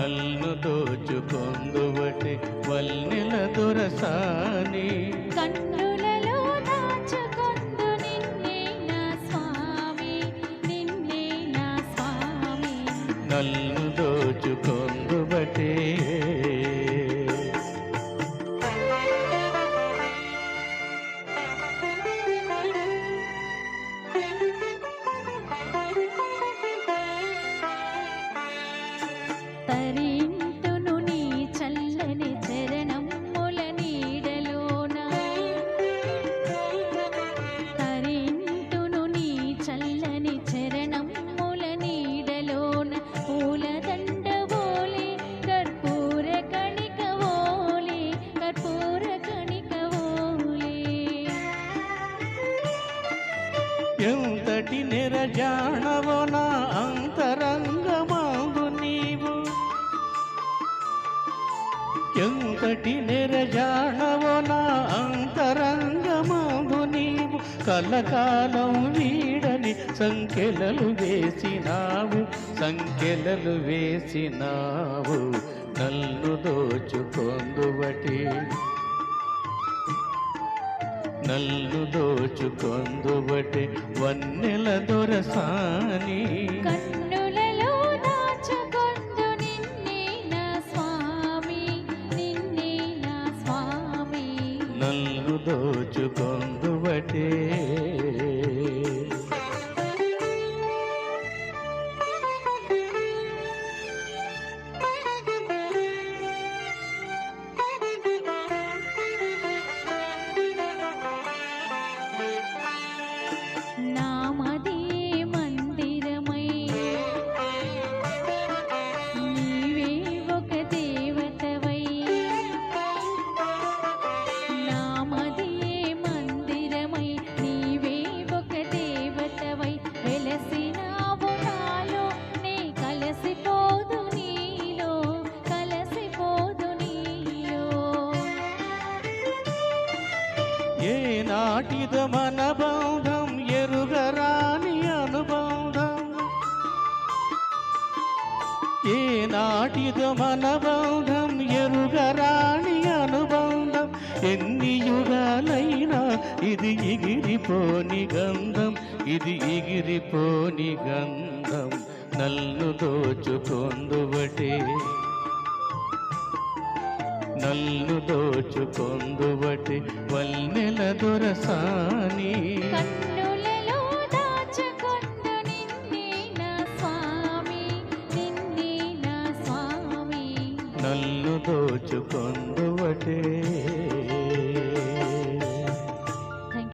నల్ను దోచుకొందువటి వల్నెల దొరసాని కన్నులలో దాచుకొందు నిన్నే నా స్వామి, నిన్నే నా స్వామి. నల్ను దోచుకొందువటే తరింతును నీ చల్లని చరణముల నీడలోన, తరింతును నీ చల్లని చరణముల నీడలోన. పూలదండ ఓలే కర్పూర కణిక ఓలే, కర్పూర కణిక ఓలే. ఎంతటి నిరజాణవో నా అంతరంగమాగు నీవు, ఎంతటి నిరజాణవో నా అంతరంగమాగు నీవు. కలకాలం వీడని సంఖ్యలలు వేసినావు, సంఖ్యలలు వేసినావు. నల్ను దోచుకొందువటి నల్ను దోచుకొందువటి వన్నెల దొరసాని కన్నులలో దాచుకొందు నిన్నే నా స్వామి, నిన్నే నా స్వామి. నల్ను దోచుకొందువటే నామదే మందిరమై నీవే ఒక దేవతవై, నామదే మందిరమై నీవే ఒక దేవతవై. వెలసినావు నాలో నే కలసిపోదు నీలో, కలసిపోదు నీలో. ఏ నాటిద మన బంధం ఎరుగరాని అనుబంధం, ఏ నాటిద మన బంధం ఎరుగరాని అనుబంధం. ఎన్ని యుగాలైనా ఇది ఎగిరిపోని గంధం, ఇది ఎగిరిపోని గంధం. నల్ను దోచుకొందువటే నల్ను దోచుకొందువటి వల్నెల దొరసాని కన్నులలో దాచుకొందు నిన్నే నా స్వామి, నిన్నే నా స్వామి. నల్ను దోచుకొందువటే